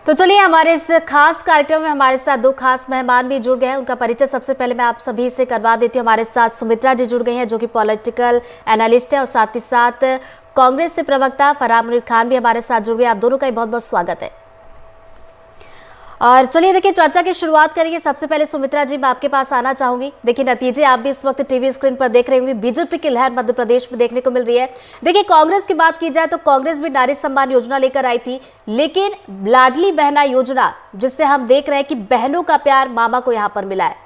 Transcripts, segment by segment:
तो चलिए हमारे इस खास कार्यक्रम में हमारे साथ दो खास मेहमान भी जुड़ गए हैं। उनका परिचय सबसे पहले मैं आप सभी से करवा देती हूँ। हमारे साथ सुमित्रा जी जुड़ गई हैं जो कि पॉलिटिकल एनालिस्ट है और साथ ही साथ कांग्रेस से प्रवक्ता फरहान मुनीर खान भी हमारे साथ जुड़ गए। आप दोनों का बहुत बहुत स्वागत है। और चलिए देखिए चर्चा की शुरुआत करेंगे। सबसे पहले सुमित्रा जी मैं आपके पास आना चाहूंगी। देखिए नतीजे आप भी इस वक्त टीवी स्क्रीन पर देख रहे होंगे। बीजेपी की लहर मध्य प्रदेश में देखने को मिल रही है। देखिए कांग्रेस की बात की जाए तो कांग्रेस भी नारी सम्मान योजना लेकर आई थी, लेकिन लाडली बहना योजना जिससे हम देख रहे हैं कि बहनों का प्यार मामा को यहाँ पर मिला है।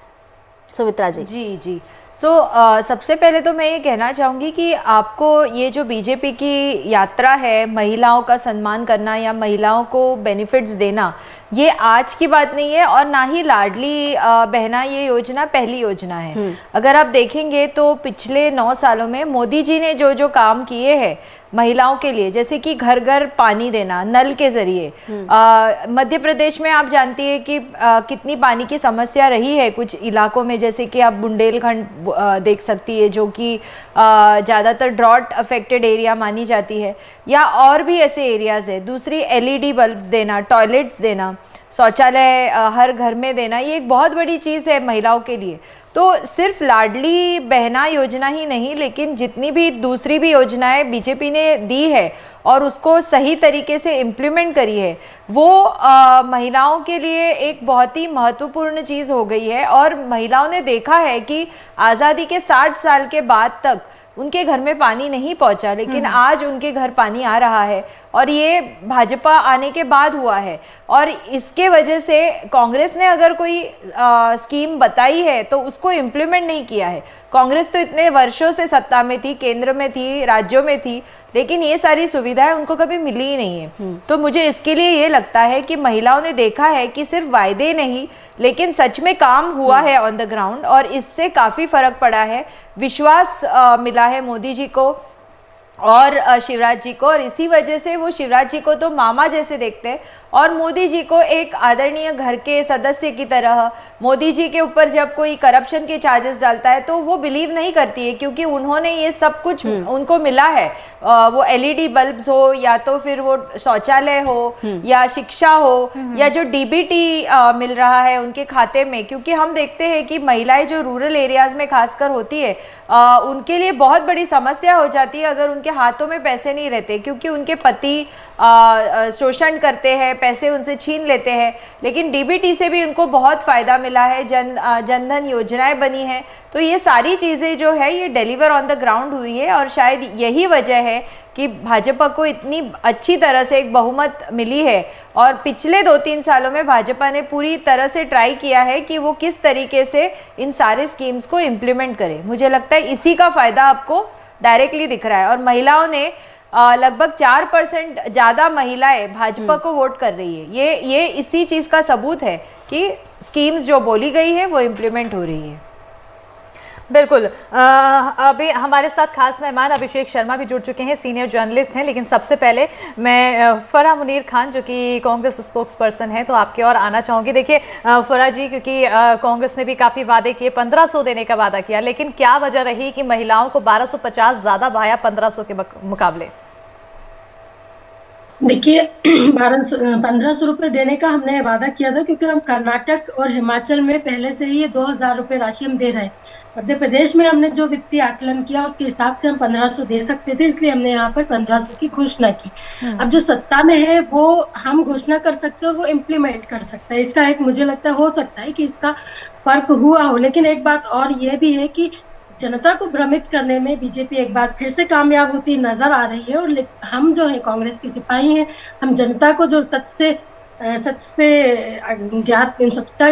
सुमित्रा जी। जी सबसे पहले तो मैं ये कहना चाहूँगी कि आपको ये जो बीजेपी की यात्रा है, महिलाओं का सम्मान करना या महिलाओं को बेनिफिट्स देना, ये आज की बात नहीं है और ना ही लाडली बहना ये योजना पहली योजना है। अगर आप देखेंगे तो पिछले 9 सालों में मोदी जी ने जो जो काम किए हैं महिलाओं के लिए, जैसे कि घर घर पानी देना नल के जरिए, मध्य प्रदेश में आप जानती है कि कितनी पानी की समस्या रही है कुछ इलाकों में, जैसे कि आप बुंदेलखंड देख सकती है जो कि ज़्यादातर ड्रॉट अफेक्टेड एरिया मानी जाती है, या और भी ऐसे एरियाज है। दूसरी एलईडी बल्ब्स देना, टॉयलेट्स देना, शौचालय हर घर में देना, ये एक बहुत बड़ी चीज़ है महिलाओं के लिए। तो सिर्फ लाडली बहना योजना ही नहीं, लेकिन जितनी भी दूसरी भी योजनाएं बीजेपी ने दी है और उसको सही तरीके से इम्प्लीमेंट करी है, वो महिलाओं के लिए एक बहुत ही महत्वपूर्ण चीज़ हो गई है। और महिलाओं ने देखा है कि आज़ादी के 60 साल के बाद तक उनके घर में पानी नहीं पहुंचा, लेकिन आज उनके घर पानी आ रहा है और ये भाजपा आने के बाद हुआ है। और इसके वजह से कांग्रेस ने अगर कोई स्कीम बताई है तो उसको इम्प्लीमेंट नहीं किया है। कांग्रेस तो इतने वर्षों से सत्ता में थी, केंद्र में थी, राज्यों में थी, लेकिन ये सारी सुविधाएं उनको कभी मिली ही नहीं है। तो मुझे इसके लिए ये लगता है कि महिलाओं ने देखा है कि सिर्फ वायदे नहीं, लेकिन सच में काम हुआ है ऑन द ग्राउंड, और इससे काफ़ी फर्क पड़ा है। विश्वास मिला है मोदी जी को और शिवराज जी को, और इसी वजह से वो शिवराज जी को तो मामा जैसे देखते हैं और मोदी जी को एक आदरणीय घर के सदस्य की तरह। मोदी जी के ऊपर जब कोई करप्शन के चार्जेस डालता है तो वो बिलीव नहीं करती है, क्योंकि उन्होंने ये सब कुछ उनको मिला है। वो एलईडी बल्ब्स हो, या तो फिर वो शौचालय हो, या शिक्षा हो, या जो डीबीटी मिल रहा है उनके खाते में। क्योंकि हम देखते हैं कि महिलाएं जो रूरल एरियाज में खासकर होती है, उनके लिए बहुत बड़ी समस्या हो जाती है अगर उनके हाथों में पैसे नहीं रहते, क्योंकि उनके पति शोषण करते हैं, पैसे उनसे छीन लेते हैं। लेकिन डीबीटी से भी उनको बहुत फायदा मिला है, जनधन योजनाएं बनी हैं। तो ये सारी चीज़ें जो है ये डिलीवर ऑन द ग्राउंड हुई है, और शायद यही वजह है कि भाजपा को इतनी अच्छी तरह से एक बहुमत मिली है। और पिछले 2-3 सालों में भाजपा ने पूरी तरह से ट्राई किया है कि वो किस तरीके से इन सारे स्कीम्स को इम्प्लीमेंट करे। मुझे लगता है इसी का फायदा आपको डायरेक्टली दिख रहा है। और महिलाओं ने लगभग 4% ज़्यादा महिलाएं भाजपा को वोट कर रही है। ये इसी चीज़ का सबूत है कि स्कीम्स जो बोली गई है वो इम्प्लीमेंट हो रही है। बिल्कुल। अभी हमारे साथ खास मेहमान अभिषेक शर्मा भी जुड़ चुके हैं, सीनियर जर्नलिस्ट हैं। लेकिन सबसे पहले मैं फरहान मुनीर खान जो कि कांग्रेस स्पोक्स पर्सन है, तो आपके और आना चाहूँगी। देखिए फरहान जी, क्योंकि कांग्रेस ने भी काफ़ी वादे किए, 1500 देने का वादा किया, लेकिन क्या वजह रही कि महिलाओं को 1250 ज़्यादा भाया 1500 के मुकाबले? देखिए 1500 रुपये देने का हमने वादा किया था, क्योंकि हम कर्नाटक और हिमाचल में पहले से ही ये 2000 रुपये राशि हम दे रहे हैं। मध्य प्रदेश में हमने जो वित्तीय आकलन किया उसके हिसाब से हम 1500 दे सकते थे, इसलिए हमने यहाँ पर 1500 की घोषणा की। अब जो सत्ता में है वो हम घोषणा कर सकते हैं और वो इम्प्लीमेंट कर सकता है। इसका एक मुझे लगता है हो सकता है कि इसका फर्क हुआ हो। लेकिन एक बात और ये भी है कि जनता को भ्रमित करने में बीजेपी एक बार फिर से कामयाब होती नजर आ रही है। और हम जो है कांग्रेस के सिपाही हैं, हम जनता को जो सच से ज्ञात सच्चा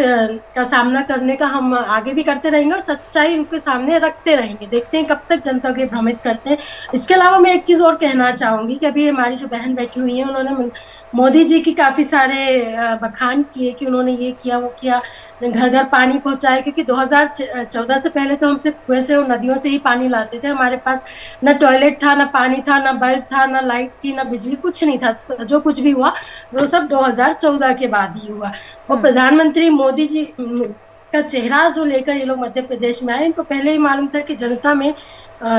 का सामना करने का हम आगे भी करते रहेंगे और सच्चाई उनके सामने रखते रहेंगे। देखते हैं कब तक जनता को भ्रमित करते हैं। इसके अलावा मैं एक चीज और कहना चाहूंगी कि अभी हमारी जो बहन बैठी हुई है, उन्होंने मोदी जी की काफी सारे बखान किए कि उन्होंने ये किया वो किया, घर घर पानी पहुंचाए। क्योंकि 2014 से पहले तो हम सिर्फ कुएं से और नदियों से ही पानी लाते थे। हमारे पास न टॉयलेट था, न पानी था, न बल्ब था, न लाइट थी, न बिजली, कुछ नहीं था। जो कुछ भी हुआ वो सब 2014 के बाद ही हुआ। और प्रधानमंत्री मोदी जी का चेहरा जो लेकर ये लोग मध्य प्रदेश में आए, इनको पहले ही मालूम था कि जनता में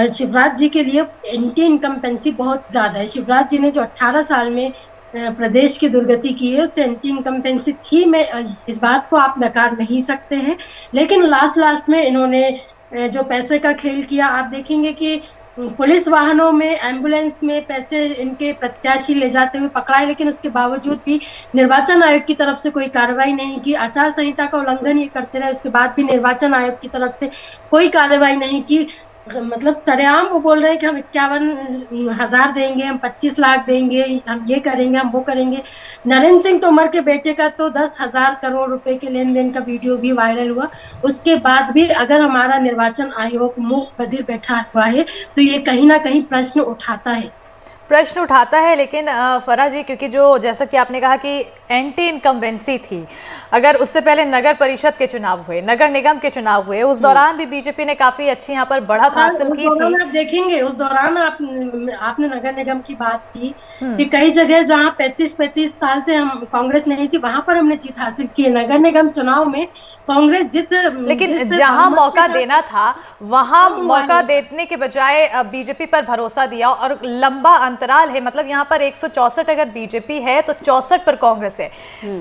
शिवराज जी के लिए एंटी इनकम्पेंसी बहुत ज्यादा है। शिवराज जी ने जो 18 साल में प्रदेश की दुर्गति की है, उससे एंटी इनकम्बेंसी थी। मैं इस बात को आप नकार नहीं सकते हैं, लेकिन लास्ट में इन्होंने जो पैसे का खेल किया, आप देखेंगे कि पुलिस वाहनों में, एम्बुलेंस में पैसे इनके प्रत्याशी ले जाते हुए पकड़ाए, लेकिन उसके बावजूद भी निर्वाचन आयोग की तरफ से कोई कार्रवाई नहीं की। आचार संहिता का उल्लंघन ये करते रहे, उसके बाद भी निर्वाचन आयोग की तरफ से कोई कार्रवाई नहीं की। मतलब सरेआम वो बोल रहे हैं कि हम 51,000 देंगे, हम 25 लाख देंगे, हम ये करेंगे, हम वो करेंगे। नरेंद्र सिंह तोमर के बेटे का तो 10,000 करोड़ रुपए के लेन देन का वीडियो भी वायरल हुआ। उसके बाद भी अगर हमारा निर्वाचन आयोग मुंह बधिर बैठा हुआ है तो ये कहीं ना कहीं प्रश्न उठाता है। लेकिन फराह जी, क्योंकि जो जैसा कि आपने कहा कि एंटी इनकम्बेंसी थी, अगर उससे पहले नगर परिषद के चुनाव हुए, नगर निगम के चुनाव हुए, उस दौरान भी बीजेपी ने काफी अच्छी यहाँ पर बढ़त हासिल की थी। आप देखेंगे उस दौरान आपने नगर निगम की बात की कि कई जगह जहाँ 35 साल से हम कांग्रेस नहीं थी, वहां पर हमने जीत हासिल की है। नगर निगम चुनाव में कांग्रेस लेकिन जहां मौका देना था वहां मौका देने के बजाय बीजेपी पर भरोसा दिया, और लंबा अंतराल है। मतलब यहाँ पर 164 अगर बीजेपी है तो 64 पर कांग्रेस है,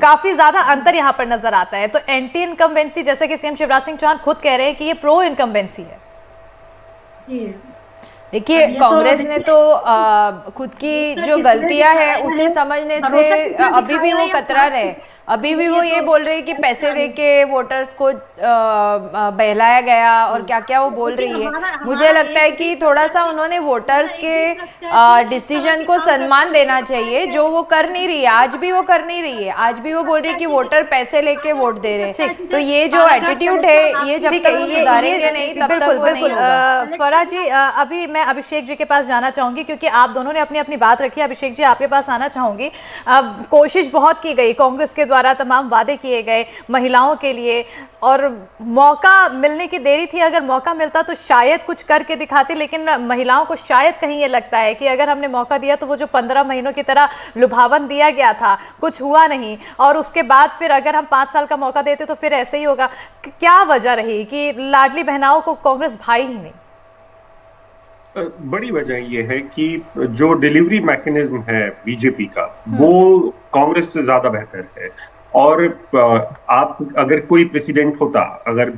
काफी ज्यादा अंतर यहाँ पर नजर आता है। तो एंटी इनकम्बेंसी, जैसे कि सीएम शिवराज सिंह चौहान खुद कह रहे हैं कि ये प्रो इनकम्बेंसी है। देखिए, कांग्रेस ने तो खुद की जो गलतियां है उसे समझने से अभी भी वो कतरा रहे। अभी भी वो ये बोल रहे हैं कि पैसे देके वोटर्स को बहलाया गया और क्या क्या वो बोल रही है। मुझे लगता है कि थोड़ा सा उन्होंने वोटर्स के डिसीजन को सम्मान देना चाहिए, जो वो कर नहीं रही है। आज भी वो कर नहीं रही है, आज भी वो बोल रही है कि वोटर पैसे लेके वोट दे रहे हैं। तो ये जो एटीट्यूड है, ये जब तक वो सुधारेंगे नहीं तब तक वो नहीं होगा। फराह जी, अभी मैं अभिषेक जी के पास जाना चाहूंगी, क्योंकि आप दोनों ने अपनी अपनी बात रखी। अभिषेक जी, आपके पास आना चाहूंगी। कोशिश बहुत की गई, कांग्रेस के द्वारा तमाम वादे किए गए महिलाओं के लिए, और मौका मिलने की देरी थी। अगर मौका मिलता तो शायद कुछ करके दिखाती, लेकिन महिलाओं को शायद कहीं ये लगता है कि अगर हमने मौका दिया तो वो जो 15 महीनों की तरह लुभावन दिया गया था, कुछ हुआ नहीं, और उसके बाद फिर अगर हम 5 साल का मौका देते तो फिर ऐसे ही होगा। क्या वजह रही कि लाडली बहनाओं को कांग्रेस भाई ही नहीं? बड़ी वजह यह है कि जो डिलीवरी मैकेनिज्म है बीजेपी का, वो कांग्रेस से ज्यादा बेहतर है। और आप अगर कोई प्रेसिडेंट होता, अगर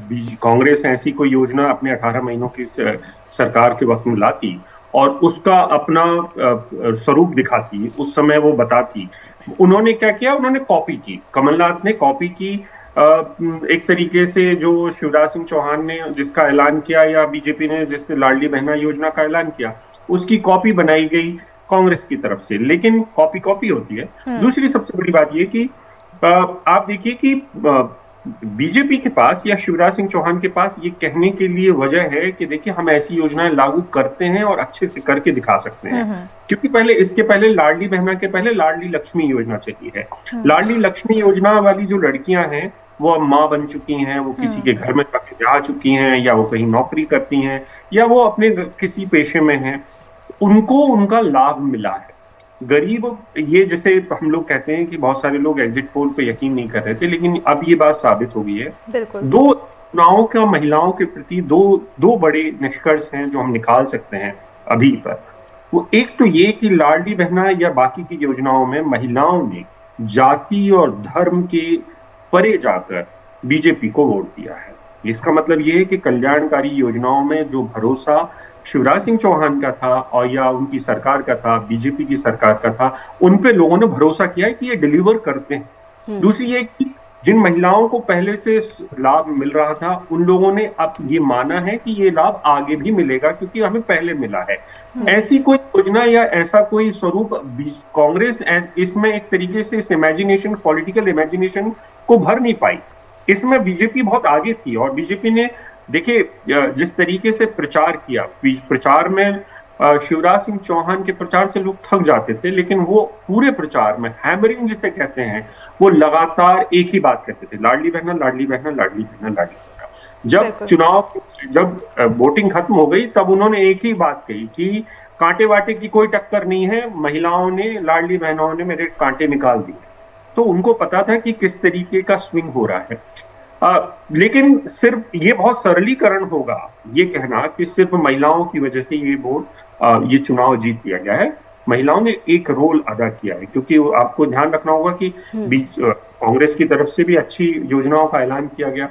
कांग्रेस ऐसी कोई योजना अपने 18 महीनों की सरकार के वक्त में लाती और उसका अपना स्वरूप दिखाती, उस समय वो बताती। उन्होंने क्या किया? उन्होंने कॉपी की, कमलनाथ ने कॉपी की। एक तरीके से जो शिवराज सिंह चौहान ने जिसका ऐलान किया, या बीजेपी ने जिस लाडली बहना योजना का ऐलान किया, उसकी कॉपी बनाई गई कांग्रेस की तरफ से। लेकिन कॉपी होती है। दूसरी सबसे बड़ी बात यह कि आप देखिए कि बीजेपी के पास या शिवराज सिंह चौहान के पास ये कहने के लिए वजह है कि देखिए, हम ऐसी योजनाएं लागू करते हैं और अच्छे से करके दिखा सकते हैं। क्योंकि इसके पहले लाडली बहना के पहले लाडली लक्ष्मी योजना चली है। लाडली लक्ष्मी योजना वाली जो लड़कियां हैं वो अब माँ बन चुकी हैं, वो किसी के घर में जा चुकी हैं, या वो कहीं नौकरी करती हैं, या वो अपने किसी पेशे में हैं, उनको उनका लाभ मिला है। गरीब, ये जैसे हम लोग कहते हैं कि बहुत सारे लोग एग्जिट पोल पे यकीन नहीं कर रहे थे, लेकिन अब ये बात साबित हो गई है। दो चुनावों का महिलाओं के प्रति दो बड़े निष्कर्ष हैं जो हम निकाल सकते हैं अभी पर। वो एक तो ये कि लाडली बहना या बाकी की योजनाओं में महिलाओं ने जाति और धर्म के परे जाकर बीजेपी को वोट दिया है। इसका मतलब ये है कि कल्याणकारी योजनाओं में जो भरोसा शिवराज सिंह चौहान का था और या उनकी सरकार का था, बीजेपी की सरकार का था, उन पे लोगों ने भरोसा किया है कि ये डिलीवर करते हैं। दूसरी ये कि जिन महिलाओं को पहले से लाभ मिल रहा था, उन लोगों ने अब ये माना है कि ये लाभ आगे भी मिलेगा क्योंकि हमें पहले मिला है। ऐसी कोई योजना या ऐसा कोई स्वरूप कांग्रेस इसमें एक तरीके से इस इमेजिनेशन, पॉलिटिकल इमेजिनेशन को भर नहीं पाई। इसमें बीजेपी बहुत आगे थी, और बीजेपी ने देखिए जिस तरीके से प्रचार किया, प्रचार में शिवराज सिंह चौहान के प्रचार से लोग थक जाते थे, लेकिन वो पूरे प्रचार में हैमरिंग जिसे कहते हैं, वो लगातार एक ही बात कहते थे, लाडली बहना, लाडली बहना, लाडली बहना, लाडली बहना। जब वोटिंग खत्म हो गई तब उन्होंने एक ही बात कही कि कांटे वाटे की कोई टक्कर नहीं है, महिलाओं ने, लाडली बहनों ने मेरे कांटे निकाल दिए। तो उनको पता था कि किस तरीके का स्विंग हो रहा है। लेकिन सिर्फ ये बहुत सरलीकरण होगा ये कहना कि सिर्फ महिलाओं की वजह से ये वोट, ये चुनाव जीत लिया गया है। महिलाओं ने एक रोल अदा किया है, क्योंकि आपको ध्यान रखना होगा कि कांग्रेस की तरफ से भी अच्छी योजनाओं का ऐलान किया गया।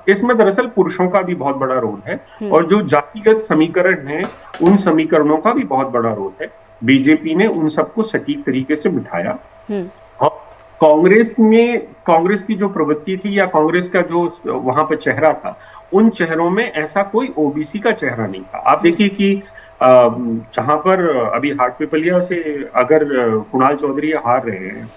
इसमें दरअसल पुरुषों का भी बहुत बड़ा रोल है, और जो जातिगत समीकरण है उन समीकरणों का भी बहुत बड़ा रोल है। बीजेपी ने उन सबको सटीक तरीके से बिठाया। और कांग्रेस की जो प्रवृत्ति थी या कांग्रेस का जो वहां पर चेहरा था, उन चेहरों में ऐसा कोई ओबीसी का चेहरा नहीं था। आप देखिए कि जहां पर अभी हाटपिपलिया से अगर कुणाल चौधरी हार रहे हैं,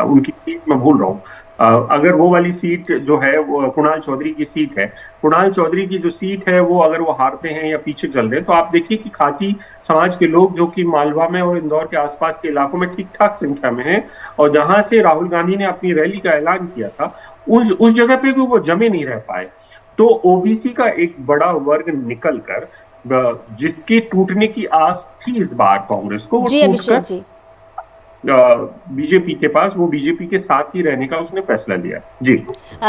उनकी सीट मैं भूल रहा हूँ, अगर वो वाली सीट जो है वो कुणाल चौधरी की सीट है, कुणाल चौधरी की जो सीट है वो अगर वो हारते हैं या पीछे चल रहे हैं, तो आप देखिए कि खाती समाज के लोग जो कि मालवा में और इंदौर के आसपास के इलाकों में ठीक ठाक संख्या में हैं, और जहां से राहुल गांधी ने अपनी रैली का ऐलान किया था, उस जगह पे भी वो जमे नहीं रह पाए। तो ओबीसी का एक बड़ा वर्ग निकल कर, जिसके टूटने की आस थी इस बार कांग्रेस को, वो टूटकर बीजेपी के पास, वो बीजेपी के साथ ही रहने का उसने फैसला लिया। जी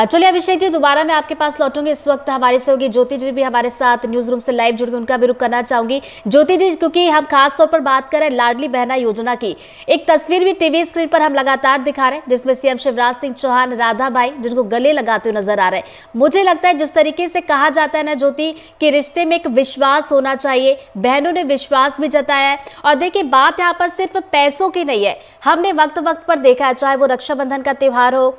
चलिए अभिषेक जी, दोबारा मैं आपके पास लौटूंगी। इस वक्त हमारे से होगी ज्योति जी भी हमारे साथ न्यूज रूम से लाइव जुड़ गए, उनका भी रुख करना चाहूंगी। ज्योति जी, क्योंकि हम खास तौर पर बात करें लाडली बहना योजना की, एक तस्वीर भी टीवी स्क्रीन पर हम लगातार दिखा रहे हैं, जिसमें सीएम शिवराज सिंह चौहान, राधा भाई जिनको गले लगाते हुए नजर आ रहे हैं। मुझे लगता है जिस तरीके से कहा जाता है ना ज्योति, कि रिश्ते में एक विश्वास होना चाहिए, बहनों ने विश्वास भी जताया है। और देखिए बात यहाँ पर सिर्फ पैसों की नहीं है, हमने वक्त पर देखा है, चाहे वो रक्षाबंधन का त्योहार हो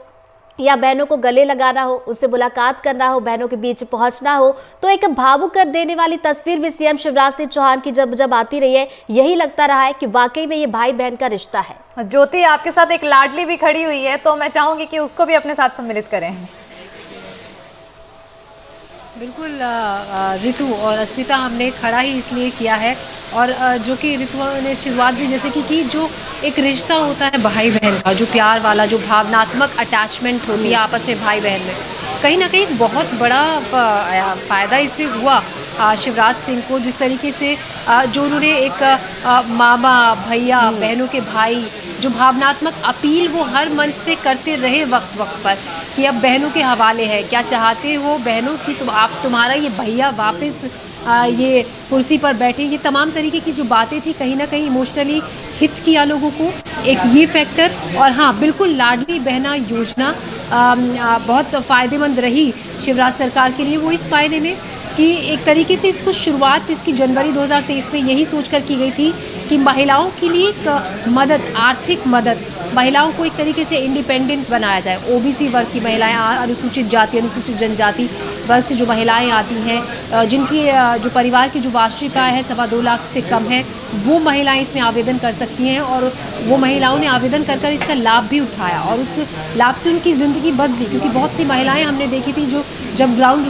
या बहनों को गले लगाना हो, उससे मुलाकात करना हो, बहनों के बीच पहुंचना हो, तो एक भावुक कर देने वाली तस्वीर भी सीएम शिवराज सिंह चौहान की जब आती रही है, यही लगता रहा है कि वाकई में ये भाई बहन का रिश्ता है। ज्योति, आपके साथ एक लाडली भी खड़ी हुई है, तो मैं चाहूंगी कि उसको भी अपने साथ सम्मिलित करें। बिल्कुल ऋतु और अस्मिता, हमने खड़ा ही इसलिए किया है, और जो कि ऋतु ने शुरुआत भी जैसे कि जो एक रिश्ता होता है भाई बहन का, जो प्यार वाला, जो भावनात्मक अटैचमेंट होती है आपस में भाई बहन में, कहीं ना कहीं बहुत बड़ा फ़ायदा इससे हुआ शिवराज सिंह को। जिस तरीके से जो उन्होंने एक मामा, भैया, बहनों के भाई, जो भावनात्मक अपील वो हर मंच से करते रहे वक्त पर, कि अब बहनों के हवाले है, क्या चाहते हो बहनों की, तुम्हारा ये भैया वापस ये कुर्सी पर बैठे, ये तमाम तरीके की जो बातें थी कहीं ना कहीं इमोशनली हिट किया लोगों को, एक ये फैक्टर। और हाँ, बिल्कुल लाडली बहना योजना बहुत फ़ायदेमंद रही शिवराज सरकार के लिए, वो इस मायने में कि एक तरीके से इसको शुरुआत इसकी जनवरी 2023 में यही सोचकर की गई थी कि महिलाओं के लिए एक मदद, आर्थिक मदद, महिलाओं को एक तरीके से इंडिपेंडेंट बनाया जाए। ओबीसी वर्ग की महिलाएं, अनुसूचित जाति, अनुसूचित जनजाति वर्ग से जो महिलाएं आती हैं, जिनकी जो परिवार की जो वार्षिक आय है 2.25 लाख से कम है, वो महिलाएं इसमें आवेदन कर सकती हैं। और वो महिलाओं ने आवेदन कर इसका लाभ भी उठाया, और उस लाभ से उनकी ज़िंदगी बदली। क्योंकि बहुत सी महिलाएं हमने देखी थी, जो जब ग्राउंड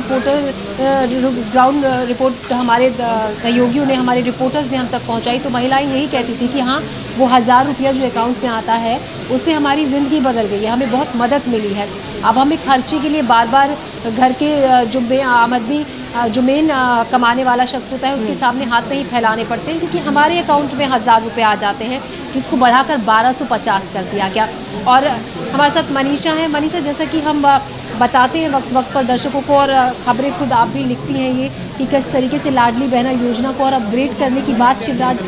रिपोर्ट हमारे सहयोगियों ने, हमारे रिपोर्टर्स ने हम तक पहुँचाई, तो महिलाएँ यही कहती थी कि हाँ, वो 1000 रुपया जो अकाउंट में आता है, उससे हमारी ज़िंदगी बदल गई है, हमें बहुत मदद मिली है। अब हमें खर्चे के लिए बार बार घर के जो आमदनी, जो मेन कमाने वाला शख्स होता है, उसके सामने हाथ नहीं फैलाने पड़ते हैं, क्योंकि हमारे अकाउंट में 1000 रुपये आ जाते हैं, जिसको बढ़ाकर 1250 कर दिया गया। और हमारे साथ मनीषा है। मनीषा, जैसा कि हम बताते हैं वक्त पर दर्शकों को, और खबरें खुद आप भी लिखती हैं ये, कि किस तरीके से लाडली बहना योजना को और अपग्रेड करने की बात शिवराज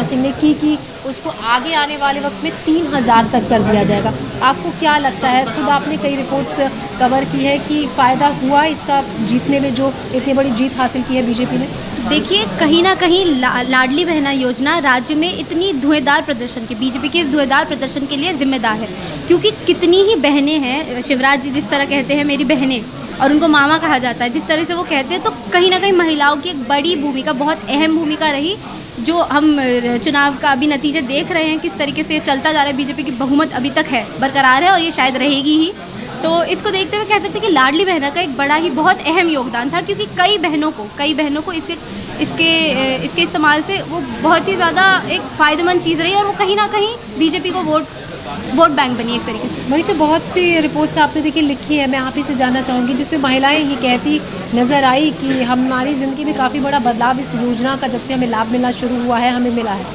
सिंह ने की, कि उसको आगे आने वाले वक्त में 3000 तक कर दिया जाएगा। आपको क्या लगता है? खुद आपने कई रिपोर्ट्स कवर की है कि फ़ायदा हुआ इसका जीतने में, जो इतनी बड़ी जीत हासिल की है बीजेपी ने? देखिए, कहीं ना कहीं लाडली बहना योजना राज्य में इतनी धुएंधार प्रदर्शन के, बीजेपी के धुएंधार प्रदर्शन के लिए जिम्मेदार है, क्योंकि कितनी ही बहनें हैं, शिवराज जी जिस तरह कहते हैं मेरी बहनें, और उनको मामा कहा जाता है, जिस तरह से वो कहते हैं, तो कहीं ना कहीं महिलाओं की एक बड़ी भूमिका, बहुत अहम भूमिका रही। जो हम चुनाव का अभी नतीजे देख रहे हैं, किस तरीके से चलता जा रहा है, बीजेपी की बहुमत अभी तक है, बरकरार है, और ये शायद रहेगी ही। तो इसको देखते हुए कह सकते हैं कि लाडली बहना का एक बड़ा ही बहुत अहम योगदान था, क्योंकि कई बहनों को इसके इस्तेमाल से वो बहुत ही ज़्यादा एक फ़ायदेमंद चीज़ रही, और वो कहीं ना कहीं बीजेपी को वोट बैंक बनी एक तरीके से। मनीषा, बहुत सी रिपोर्ट्स आपने देखिए लिखी है, मैं आप ही से जानना चाहूँगी, जिसमें महिलाएं ये कहती नज़र आई कि हमारी ज़िंदगी में काफ़ी बड़ा बदलाव इस योजना का, जब से हमें लाभ मिलना शुरू हुआ है, हमें मिला है।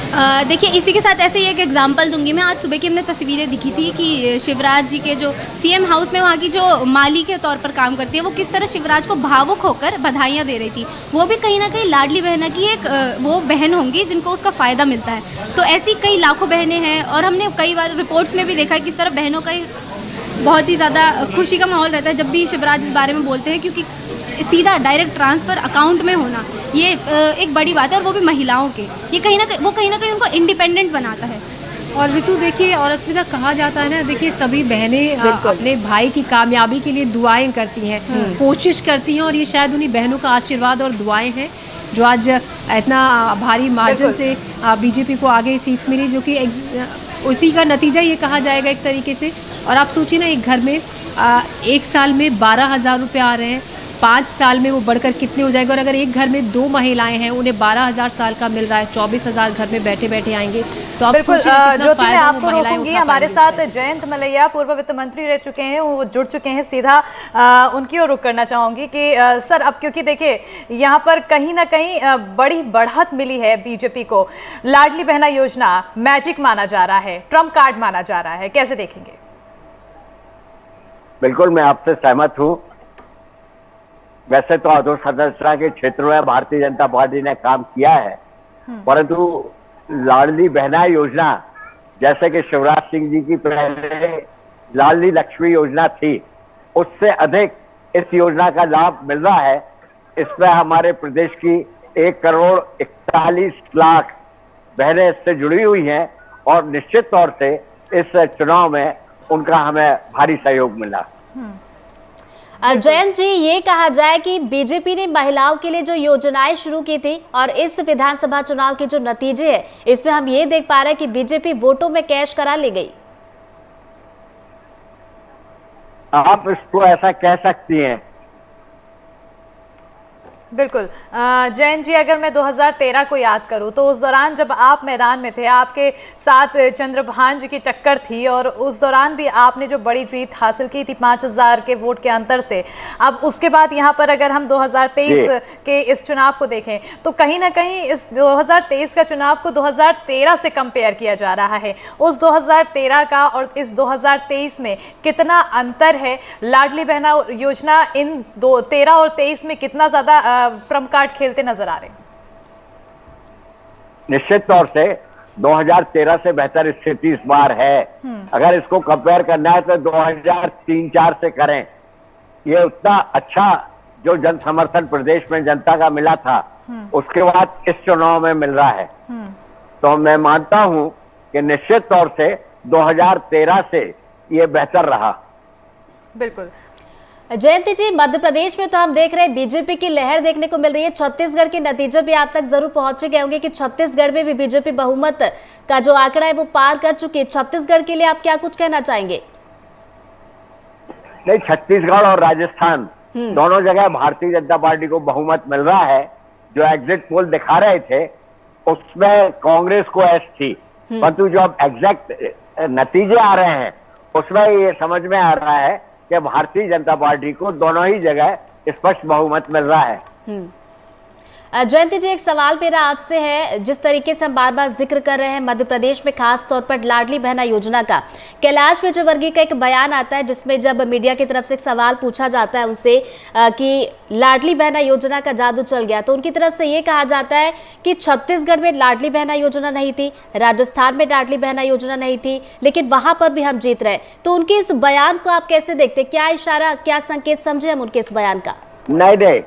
देखिए इसी के साथ ऐसे ही एक एग्जांपल दूंगी मैं। आज सुबह की हमने तस्वीरें दिखी थी कि शिवराज जी के जो सीएम हाउस में वहाँ की जो माली के तौर पर काम करती है वो किस तरह शिवराज को भावुक होकर बधाइयाँ दे रही थी। वो भी कहीं ना कहीं लाडली बहना की एक वो बहन होंगी जिनको उसका फ़ायदा मिलता है। तो ऐसी कई लाखों बहनें हैं और हमने कई बार रिपोर्ट्स में भी देखा है किस तरह बहनों का बहुत ही ज़्यादा खुशी का माहौल रहता है जब भी शिवराज इस बारे में बोलते हैं, क्योंकि सीधा डायरेक्ट ट्रांसफ़र अकाउंट में होना ये एक बड़ी बात है और वो भी महिलाओं के। ये कहीं ना कहीं उनको इंडिपेंडेंट बनाता है। और ऋतु देखिए और अस्मिता, कहा जाता है ना, देखिए सभी बहनें अपने भाई की कामयाबी के लिए दुआएं करती हैं, कोशिश करती हैं, और ये शायद उन्हीं बहनों का आशीर्वाद और दुआएं हैं जो आज इतना भारी मार्जिन से बीजेपी को आगे सीट्स मिली, जो कि उसी का नतीजा ये कहा जाएगा एक तरीके से। और आप सोचिए ना, एक घर में एक साल में 12,000 रुपये आ रहे हैं, 5 साल में वो बढ़कर कितने हो जाएंगे। और अगर एक घर में 2 महिलाएं हैं, उन्हें 12,000 साल का मिल रहा है, 24,000 घर में बैठे बैठे आएंगे। तो आप बिल्कुल ज्योति, मैं आपको महिलाएं रोकूंगी। उठा हमारे पाएंगी। साथ जयंत मलैया पूर्व वित्त मंत्री रह चुके हैं, वो जुड़ चुके हैं, सीधा उनकी ओर रुख करना चाहूंगी कि सर अब क्योंकि देखिए यहाँ पर कहीं ना कहीं बड़ी बढ़त मिली है बीजेपी को, लाडली बहना योजना मैजिक माना जा रहा है, ट्रम्प कार्ड माना जा रहा है, कैसे देखेंगे? बिल्कुल मैं आपसे सहमत हूं। वैसे तो अधोसंरचना के क्षेत्र में भारतीय जनता पार्टी ने काम किया है, परंतु लाडली बहना योजना, जैसे कि शिवराज सिंह जी की पहले लाडली लक्ष्मी योजना थी, उससे अधिक इस योजना का लाभ मिल रहा है। इसमें हमारे प्रदेश की 1,41,00,000 बहनें इससे जुड़ी हुई हैं और निश्चित तौर से इस चुनाव में उनका हमें भारी सहयोग मिला। जयंत जी, ये कहा जाए कि बीजेपी ने महिलाओं के लिए जो योजनाएं शुरू की थी और इस विधानसभा चुनाव के जो नतीजे हैं, इसमें हम ये देख पा रहे हैं कि बीजेपी वोटों में कैश करा ले गई। आप इसको ऐसा कह सकती हैं। बिल्कुल जैन जी, अगर मैं 2013 को याद करूं तो उस दौरान जब आप मैदान में थे, आपके साथ चंद्रभान जी की टक्कर थी और उस दौरान भी आपने जो बड़ी जीत हासिल की थी 5,000 के वोट के अंतर से। अब उसके बाद यहाँ पर अगर हम 2023 के इस चुनाव को देखें तो कहीं ना कहीं इस 2023 का चुनाव को 2013 से कंपेयर किया जा रहा है। उस 2013 का और इस 2023 में कितना अंतर है? लाडली बहना योजना इन 13 और 23 में कितना ज्यादा ट्रम्प कार्ड खेलते नजर आ रहे हैं? निश्चित तौर से 2013 से बेहतर स्थिति इस बार है। अगर इसको कंपेयर करना है तो 2003-04 से करें। ये उतना अच्छा जो जन समर्थन प्रदेश में जनता का मिला था, उसके बाद इस चुनाव में मिल रहा है। तो मैं मानता हूं कि निश्चित तौर से 2013 से ये बेहतर रहा। बिल्कुल जयंती जी, मध्य प्रदेश में तो हम देख रहे हैं बीजेपी की लहर देखने को मिल रही है। छत्तीसगढ़ के नतीजे भी आप तक जरूर पहुंचे गए होंगे कि छत्तीसगढ़ में भी बीजेपी बहुमत का जो आंकड़ा है वो पार कर चुकी है। छत्तीसगढ़ के लिए आप क्या कुछ कहना चाहेंगे? नहीं, छत्तीसगढ़ और राजस्थान दोनों जगह भारतीय जनता पार्टी को बहुमत मिल रहा है। जो एग्जिट पोल दिखा रहे थे उसमें कांग्रेस को एस थी, परंतु जो अब एग्जैक्ट नतीजे आ रहे हैं उसमें ये समझ में आ रहा है कि भारतीय जनता पार्टी को दोनों ही जगह स्पष्ट बहुमत मिल रहा है। जयंती जी, एक सवाल मेरा आपसे है, जिस तरीके से हम बार बार जिक्र कर रहे हैं मध्य प्रदेश में खास तौर पर लाडली बहना योजना का, कैलाश विजयवर्गीय का एक बयान आता है जिसमें जब मीडिया की तरफ से एक सवाल पूछा जाता है उनसे कि लाडली बहना योजना का जादू चल गया, तो उनकी तरफ से ये कहा जाता है कि छत्तीसगढ़ में लाडली बहना योजना नहीं थी, राजस्थान में लाडली बहना योजना नहीं थी, लेकिन वहां पर भी हम जीत रहे। तो उनके इस बयान को आप कैसे देखते? क्या इशारा, क्या संकेत समझे हम उनके इस बयान का? नहीं,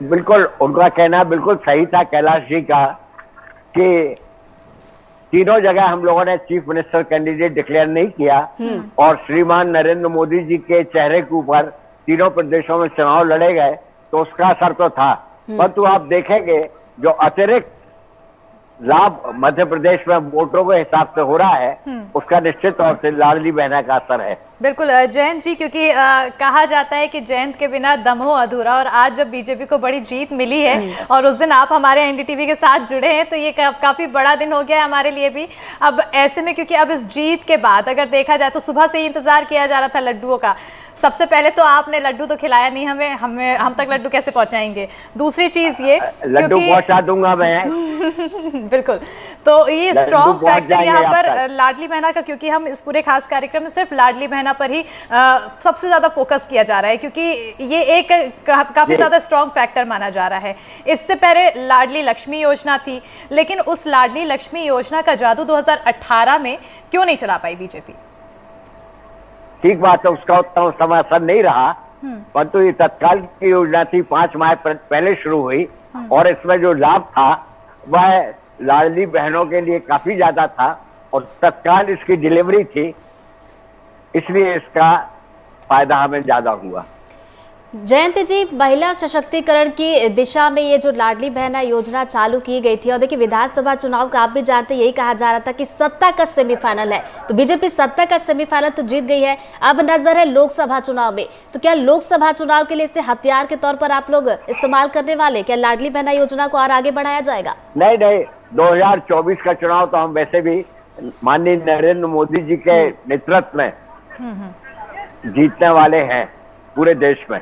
बिल्कुल उनका कहना बिल्कुल सही था कैलाश जी का कि तीनों जगह हम लोगों ने चीफ मिनिस्टर कैंडिडेट डिक्लेयर नहीं किया और श्रीमान नरेंद्र मोदी जी के चेहरे के ऊपर तीनों प्रदेशों में चुनाव लड़े गए, तो उसका असर तो था। परंतु आप देखेंगे जो अतिरिक्त लाभ मध्य प्रदेश में वोटों के हिसाब से हो रहा है उसका निश्चित तौर से लाडली बहना का असर है। बिल्कुल जयंत जी, क्योंकि कहा जाता है कि जयंत के बिना दम हो अधूरा, और आज जब बीजेपी को बड़ी जीत मिली है और उस दिन आप हमारे एनडीटीवी के साथ जुड़े हैं, तो ये काफ़ी बड़ा दिन हो गया है हमारे लिए भी। अब ऐसे में क्योंकि अब इस जीत के बाद अगर देखा जाए तो सुबह से ही इंतजार किया जा रहा था लड्डुओं का। सबसे पहले तो आपने लड्डू तो खिलाया नहीं हमें, हम तक लड्डू कैसे पहुंचाएंगे? दूसरी चीज ये, लड्डू पहुंचा दूंगा मैं। बिल्कुल, तो ये स्ट्रॉन्ग फैक्टर यहाँ पर लाडली बहना का, क्योंकि हम इस पूरे खास कार्यक्रम में सिर्फ लाडली बहना पर ही सबसे ज्यादा फोकस किया जा रहा है, क्योंकि ये एक काफी ज्यादा स्ट्रॉन्ग फैक्टर माना जा रहा है। इससे पहले लाडली लक्ष्मी योजना थी, लेकिन उस लाडली लक्ष्मी योजना का जादू 2018 में क्यों नहीं चला पाई बीजेपी? ठीक बात है, उसका उतना समय असर नहीं रहा, परंतु ये तत्काल की योजना थी, 5 माह पहले शुरू हुई, और इसमें जो लाभ था वह लाडली बहनों के लिए काफी ज्यादा था और तत्काल इसकी डिलीवरी थी, इसलिए इसका फायदा हमें ज्यादा हुआ। जयंत जी, महिला सशक्तिकरण की दिशा में ये जो लाडली बहना योजना चालू की गई थी, और देखिए विधानसभा चुनाव का आप भी जानते हैं, यही कहा जा रहा था कि सत्ता का सेमीफाइनल है, तो बीजेपी सत्ता का सेमीफाइनल तो जीत गई है, अब नजर है लोकसभा चुनाव में। तो क्या लोकसभा चुनाव के लिए इसे हथियार के तौर पर आप लोग इस्तेमाल करने वाले? क्या लाडली बहना योजना को और आगे बढ़ाया जाएगा? नहीं, 2024 का चुनाव तो हम वैसे भी माननीय नरेंद्र मोदी जी के नेतृत्व में जीतने वाले हैं पूरे देश में।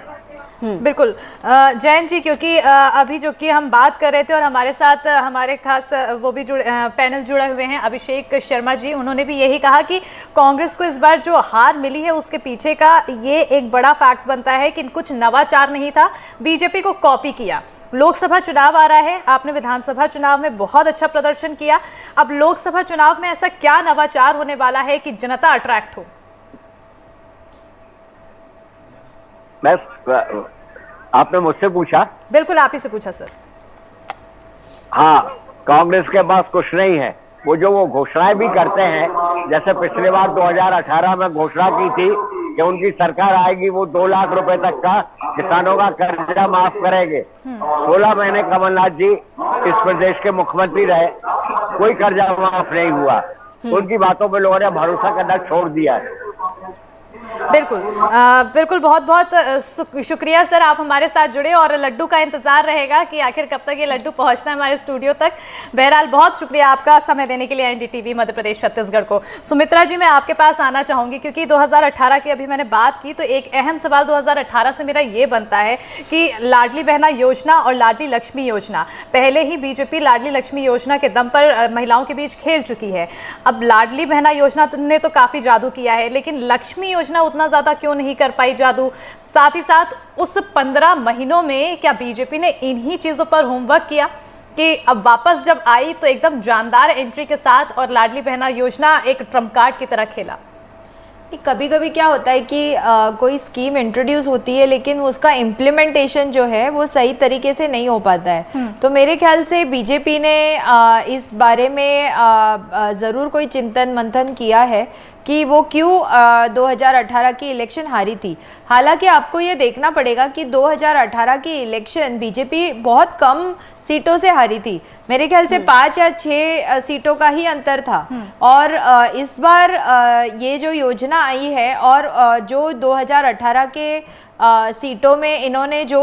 बिल्कुल जयंत जी, क्योंकि अभी जो कि हम बात कर रहे थे और हमारे साथ हमारे खास वो भी पैनल जुड़े हुए हैं अभिषेक शर्मा जी, उन्होंने भी यही कहा कि कांग्रेस को इस बार जो हार मिली है उसके पीछे का ये एक बड़ा फैक्ट बनता है कि कुछ नवाचार नहीं था, बीजेपी को कॉपी किया। लोकसभा चुनाव आ रहा है, आपने विधानसभा चुनाव में बहुत अच्छा प्रदर्शन किया, अब लोकसभा चुनाव में ऐसा क्या नवाचार होने वाला है कि जनता अट्रैक्ट हो? आपने मुझसे पूछा? बिल्कुल, आप ही से पूछा सर। हाँ, कांग्रेस के पास कुछ नहीं है, वो घोषणाएं भी करते हैं, जैसे पिछली बार 2018 में घोषणा की थी कि उनकी सरकार आएगी, वो 2 लाख रुपए तक का किसानों का कर्जा माफ करेंगे। 16 महीने कमलनाथ जी इस प्रदेश के मुख्यमंत्री रहे, कोई कर्जा माफ नहीं हुआ, उनकी बातों पे लोगों ने भरोसा करना छोड़ दिया है। बिल्कुल बिल्कुल, बहुत बहुत शुक्रिया सर, आप हमारे साथ जुड़े, और लड्डू का इंतजार रहेगा कि आखिर कब तक ये लड्डू पहुंचना है हमारे स्टूडियो तक। बहरहाल बहुत शुक्रिया आपका समय देने के लिए एनडीटीवी मध्य प्रदेश छत्तीसगढ़ को। सुमित्रा जी, मैं आपके पास आना चाहूंगी, क्योंकि 2018 की अभी मैंने बात की, तो एक अहम सवाल 2018 से मेरा ये बनता है कि लाडली बहना योजना और लाडली लक्ष्मी योजना, पहले ही बीजेपी लाडली लक्ष्मी योजना के दम पर महिलाओं के बीच खेल चुकी है, अब लाडली बहना योजना ने तो काफी जादू किया है, लेकिन लक्ष्मी योजना उतना ज्यादा क्यों नहीं कर पाई जादू? साथ ही साथ उस 15 महीनों में क्या बीजेपी ने इन्हीं चीजों पर होमवर्क किया कि अब वापस जब आई तो एकदम जानदार एंट्री के साथ और लाडली बहना योजना एक ट्रम्प कार्ड की तरह खेला? कभी कभी क्या होता है कि कोई स्कीम इंट्रोड्यूस होती है, लेकिन उसका इम्प्लीमेंटेशन जो है वो सही तरीके से नहीं हो पाता है। तो मेरे ख्याल से बीजेपी ने इस बारे में ज़रूर कोई चिंतन मंथन किया है कि वो क्यों 2018 की इलेक्शन हारी थी। हालांकि आपको ये देखना पड़ेगा कि 2018 की इलेक्शन बीजेपी बहुत कम सीटों से हारी थी, मेरे ख्याल से 5 या 6 सीटों का ही अंतर था। और इस बार ये जो योजना आई है और जो 2018 के सीटों में इन्होंने जो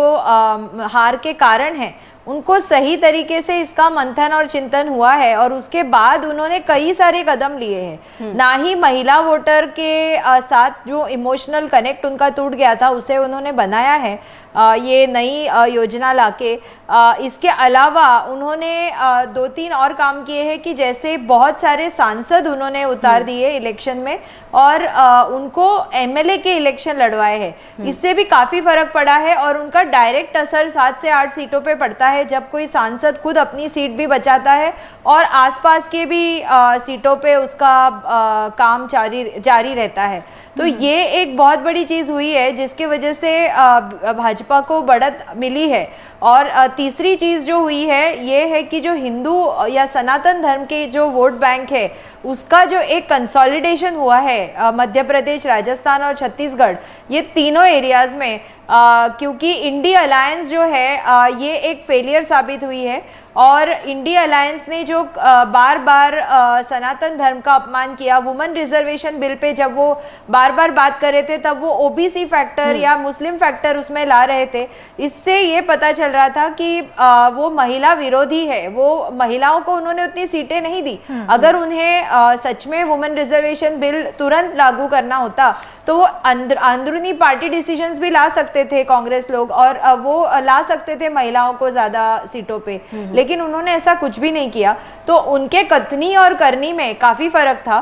हार के कारण हैं उनको सही तरीके से इसका मंथन और चिंतन हुआ है, और उसके बाद उन्होंने कई सारे कदम लिए हैं। ना ही महिला वोटर के साथ जो इमोशनल कनेक्ट उनका टूट गया था उसे उन्होंने बनाया है ये नई योजना लाके। इसके अलावा उन्होंने 2-3 और काम किए हैं कि जैसे बहुत सारे सांसद उन्होंने उतार दिए इलेक्शन में और उनको एमएलए के इलेक्शन लड़वाए हैं। इससे भी काफ़ी फर्क पड़ा है और उनका डायरेक्ट असर 7 से 8 सीटों पे पड़ता है जब कोई सांसद खुद अपनी सीट भी बचाता है और आसपास के भी सीटों पे उसका काम जारी रहता है। तो ये एक बहुत बड़ी चीज़ हुई है जिसकी वजह से भाजपा को बढ़त मिली है। और तीसरी चीज़ जो हुई है ये है कि जो हिंदू या सनातन धर्म के जो वोट बैंक है उसका जो एक कंसोलिडेशन हुआ है मध्य प्रदेश, राजस्थान और छत्तीसगढ़, ये तीनों एरियाज में क्योंकि इंडी अलायंस जो है ये एक फेलियर साबित हुई है और इंडिया अलायंस ने जो बार बार सनातन धर्म का अपमान किया, वुमेन रिजर्वेशन बिल पे जब वो बार बार बात कर रहे थे तब वो ओबीसी फैक्टर या मुस्लिम फैक्टर उसमें ला रहे थे। इससे ये पता चल रहा था कि वो महिला विरोधी है, वो महिलाओं को उन्होंने उतनी सीटें नहीं दी। अगर उन्हें सच में वुमेन रिजर्वेशन बिल तुरंत लागू करना होता तो वो अंदरूनी पार्टी डिसीजंस भी ला सकते थे कांग्रेस लोग, और वो ला सकते थे महिलाओं को ज्यादा सीटों पे, लेकिन उन्होंने ऐसा कुछ भी नहीं किया। तो उनके कथनी और करनी में काफी फर्क था।